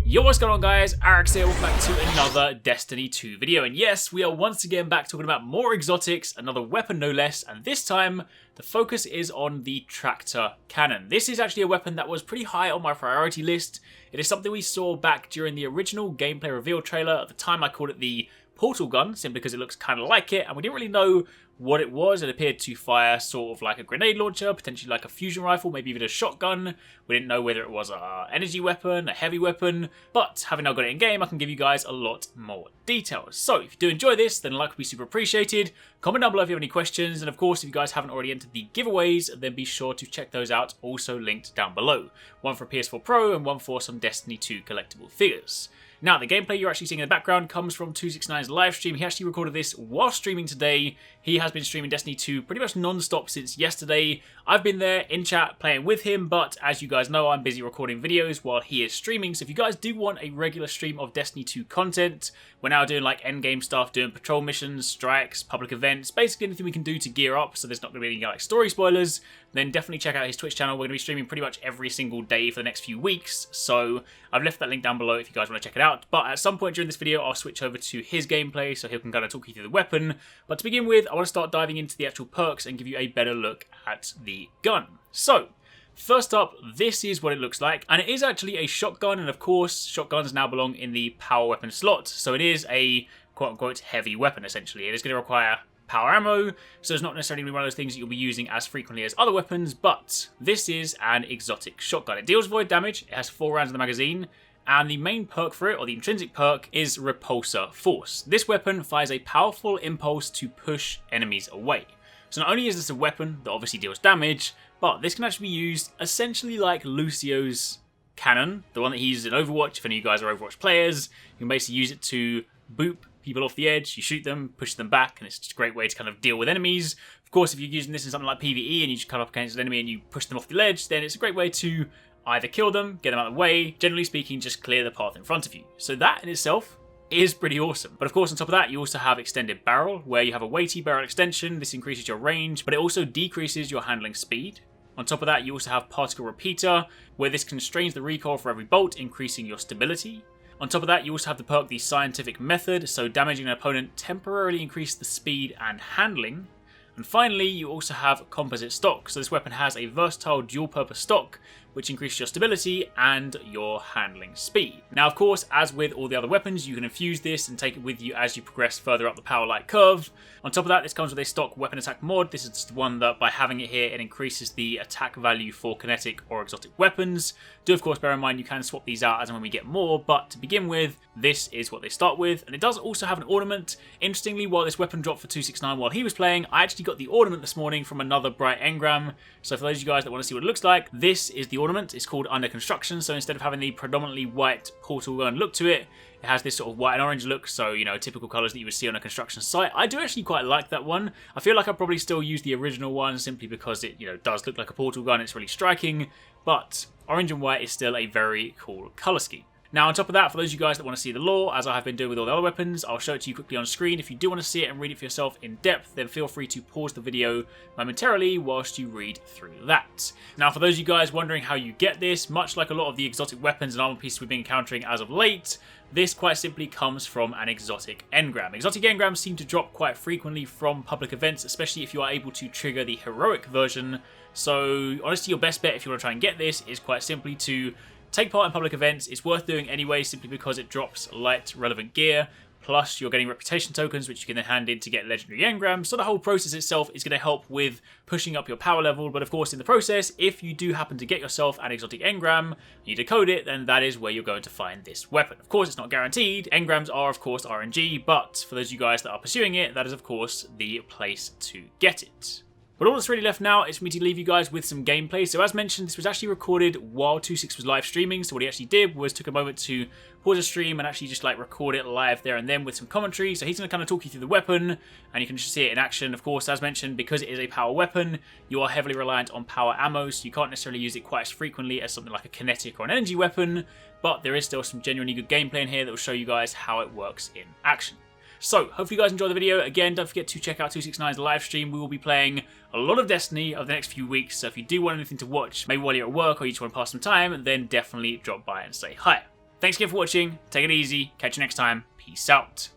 Yo, what's going on guys, Arekkz here, welcome back to another Destiny 2 video, and yes, we are once again back talking about more exotics, another weapon no less, and this time, the focus is on the tractor cannon. This is actually a weapon that was pretty high on my priority list. It is something we saw back during the original gameplay reveal trailer. At the time I called it the portal gun, simply because it looks kind of like it, and we didn't really know what it was. It appeared to fire sort of like a grenade launcher, potentially like a fusion rifle, maybe even a shotgun. We didn't know whether it was an energy weapon, a heavy weapon, but having now got it in game, I can give you guys a lot more details. So if you do enjoy this, then a like would be super appreciated. Comment down below if you have any questions, and of course if you guys haven't already entered the giveaways, then be sure to check those out, also linked down below. One for PS4 Pro and one for some Destiny 2 collectible figures. Now, the gameplay you're actually seeing in the background comes from TwoSixNine's live stream. He actually recorded this while streaming today. He has been streaming Destiny 2 pretty much non-stop since yesterday. I've been there in chat playing with him, but as you guys know, I'm busy recording videos while he is streaming. So if you guys do want a regular stream of Destiny 2 content, we're now doing like endgame stuff, doing patrol missions, strikes, public events, basically anything we can do to gear up so there's not going to be any like story spoilers, then definitely check out his Twitch channel. We're going to be streaming pretty much every single day for the next few weeks. So I've left that link down below if you guys want to check it out. But at some point during this video, I'll switch over to his gameplay so he can kind of talk you through the weapon. But to begin with, I want to start diving into the actual perks and give you a better look at the gun. So, first up, this is what it looks like, and it is actually a shotgun, and of course, shotguns now belong in the power weapon slot, so it is a quote-unquote heavy weapon, essentially. It is going to require power ammo, so it's not necessarily one of those things that you'll be using as frequently as other weapons, but this is an exotic shotgun. It deals void damage, it has 4 rounds in the magazine, and the main perk for it, or the intrinsic perk, is Repulsor Force. This weapon fires a powerful impulse to push enemies away. So not only is this a weapon that obviously deals damage, but this can actually be used essentially like Lucio's cannon, the one that he uses in Overwatch. If any of you guys are Overwatch players, you can basically use it to boop people off the edge, you shoot them, push them back, and it's just a great way to kind of deal with enemies. Of course, if you're using this in something like PvE and you just come up against an enemy and you push them off the ledge, then it's a great way to either kill them, get them out of the way, generally speaking, just clear the path in front of you. So that in itself is pretty awesome. But of course, on top of that, you also have extended barrel, where you have a weighty barrel extension. This increases your range, but it also decreases your handling speed. On top of that, you also have particle repeater, where this constrains the recoil for every bolt, increasing your stability. On top of that, you also have the perk, the scientific method, so damaging an opponent temporarily increases the speed and handling. And finally, you also have composite stock, so this weapon has a versatile dual-purpose stock, which increases your stability and your handling speed. Now, of course, as with all the other weapons, you can infuse this and take it with you as you progress further up the power light curve. On top of that, this comes with a stock weapon attack mod. This is just the one that, by having it here, it increases the attack value for kinetic or exotic weapons. Do, of course, bear in mind you can swap these out as and when we get more, but to begin with, this is what they start with. And it does also have an ornament. Interestingly, while this weapon dropped for TwoSixNine while he was playing, I actually got the ornament this morning from another bright engram. So for those of you guys that want to see what it looks like, this is the ornament. It's called Under Construction, so instead of having the predominantly white portal gun look to it, it has this sort of white and orange look, so, you know, typical colours that you would see on a construction site. I do actually quite like that one. I feel like I'd probably still use the original one simply because it, you know, does look like a portal gun. It's really striking, but orange and white is still a very cool colour scheme. Now, on top of that, for those of you guys that want to see the lore, as I have been doing with all the other weapons, I'll show it to you quickly on screen. If you do want to see it and read it for yourself in depth, then feel free to pause the video momentarily whilst you read through that. Now, for those of you guys wondering how you get this, much like a lot of the exotic weapons and armor pieces we've been encountering as of late, this quite simply comes from an exotic engram. Exotic engrams seem to drop quite frequently from public events, especially if you are able to trigger the heroic version. So, honestly, your best bet if you want to try and get this is quite simply to take part in public events. It's worth doing anyway, simply because it drops light relevant gear, plus you're getting reputation tokens, which you can then hand in to get legendary engrams. So the whole process itself is going to help with pushing up your power level. But of course, in the process, if you do happen to get yourself an exotic engram, and you decode it, then that is where you're going to find this weapon. Of course, it's not guaranteed. Engrams are, of course, RNG, but for those of you guys that are pursuing it, that is, of course, the place to get it. But all that's really left now is for me to leave you guys with some gameplay. So as mentioned, this was actually recorded while 2six was live streaming. So what he actually did was took a moment to pause the stream and actually just like record it live there and then with some commentary. So he's going to kind of talk you through the weapon and you can just see it in action. Of course, as mentioned, because it is a power weapon, you are heavily reliant on power ammo. So you can't necessarily use it quite as frequently as something like a kinetic or an energy weapon. But there is still some genuinely good gameplay in here that will show you guys how it works in action. So, hopefully you guys enjoyed the video. Again, don't forget to check out 269's live stream. We will be playing a lot of Destiny over the next few weeks, so if you do want anything to watch, maybe while you're at work or you just want to pass some time, then definitely drop by and say hi. Thanks again for watching. Take it easy. Catch you next time. Peace out.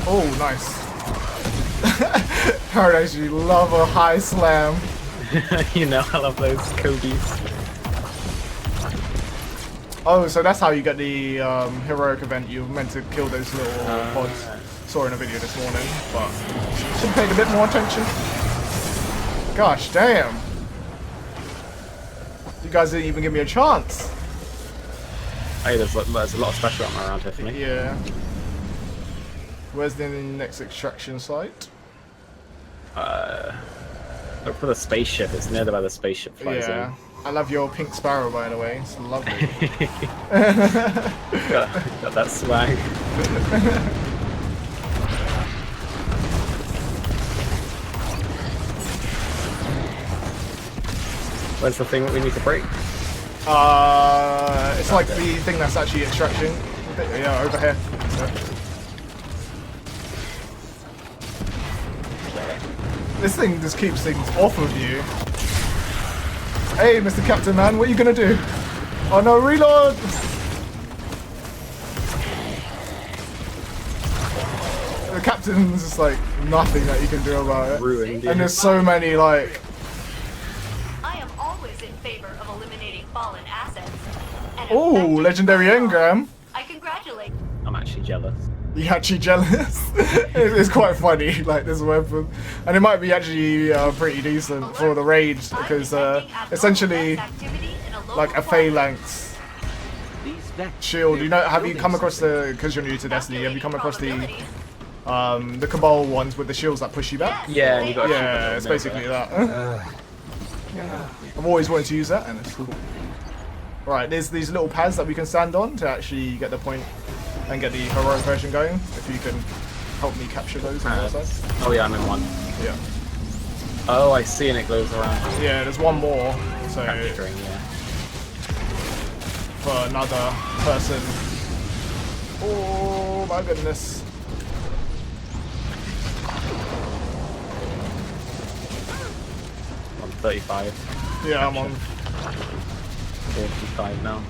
Oh, nice. Paradise, you love a high slam. You know, I love those Kobe's. Oh, so that's how you get the heroic event. You're meant to kill those little pods. Saw in a video this morning, but should have paid a bit more attention. Gosh, damn. You guys didn't even give me a chance. Hey, there's a lot of special armor around here for me. Yeah. Where's the next extraction site? Look for the spaceship. It's near where the spaceship flies in. I love your pink sparrow, by the way. It's lovely. got that swag. Where's the thing that we need to break? It's like the thing that's actually extraction. Yeah, over here. This thing just keeps things off of you. Hey, Mr. Captain Man, what are you gonna do? Oh no, reload! The captain's just like nothing that you can do about it. Ruined, and there's so many like. I am always in favor of eliminating fallen assets. Oh, legendary engram. I congratulate. I'm actually jealous. You're actually jealous. It's quite funny, like this weapon, and it might be actually pretty decent for the raid because essentially, like a phalanx shield. You know, have you come across the? Because you're new to Destiny, have you come across the Cabal ones with the shields that push you back? Yeah, you got. Yeah, it's basically that. I've always wanted to use that, and it's cool. Right, there's these little pads that we can stand on to actually get the point. And get the heroic version going, if you can help me capture those on your side. Oh yeah, I'm in one. Yeah. Oh, I see, and it goes around. Yeah, there's one more, so Capturing, yeah. for another person. Oh my goodness. I'm 35. Yeah, I'm on. 45 now.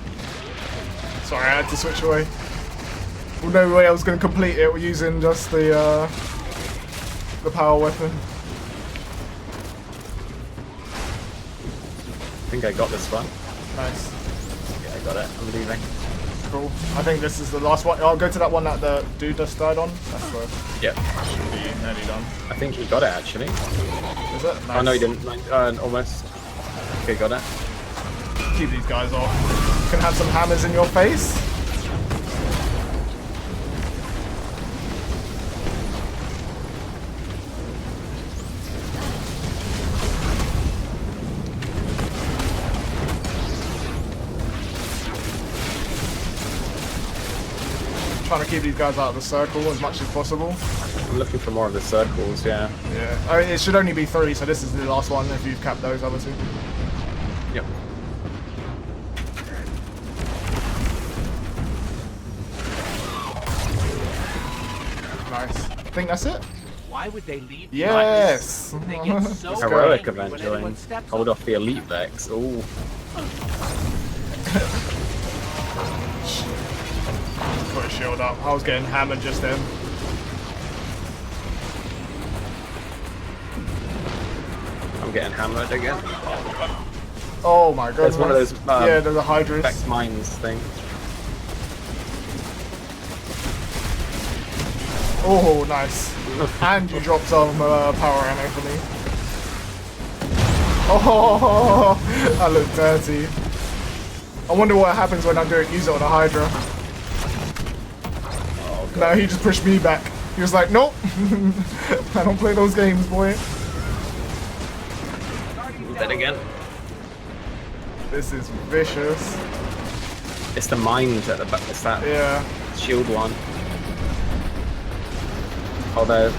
Sorry, I had to switch away. Well, no way I was going to complete it using just the power weapon. I think I got this one. Nice. Yeah, I got it. I'm leaving. Cool. I think this is the last one. I'll go to that one that the dude just died on. That's the Yep. should be nearly done. I think he got it actually. Is it? Nice. Oh no, he didn't. Almost. Okay, got it. Keep these guys off. You can have some hammers in your face. Trying to keep these guys out of the circle as much as possible. I'm looking for more of the circles, yeah. Yeah, I mean, it should only be 3, so this is the last one if you've capped those other 2. Yep. Nice. I think that's it. Why would they leave? Yes! They get so Heroic angry when event anyone join. steps Hold on off the elite Vex. Ooh. Put a shield up. I was getting hammered just then. I'm getting hammered again. Oh my god. There's one of those yeah, there's a Hydras. Vex mines thing. Oh, nice. And you dropped some power ammo for me. Oh, I look dirty. I wonder what happens when I use it on a Hydra. Oh, God. No, he just pushed me back. He was like, nope. I don't play those games, boy. Dead again. This is vicious. It's the mines at the back. It's that shield one. Oh, they're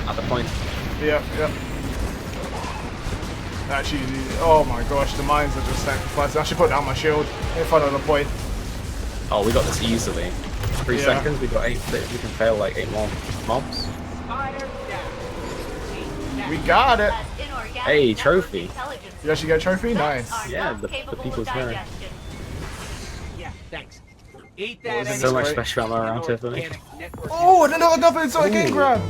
at the point. Yep, yep. Actually, oh my gosh, the mines are just sacrificed. I should put down my shield in front of the point. Oh, we got this easily. 3 Yeah. seconds, we got 8. We can fail like 8 more mobs. We got it. As inorganic Hey, network trophy. intelligence You actually get a trophy? vets Nice. are Yeah, not the capable people's of hero. digestion. Yeah, thanks. Eat What was that. it? So much great. special ammo around here for me. Organic network Oh, and another double exotic game grab.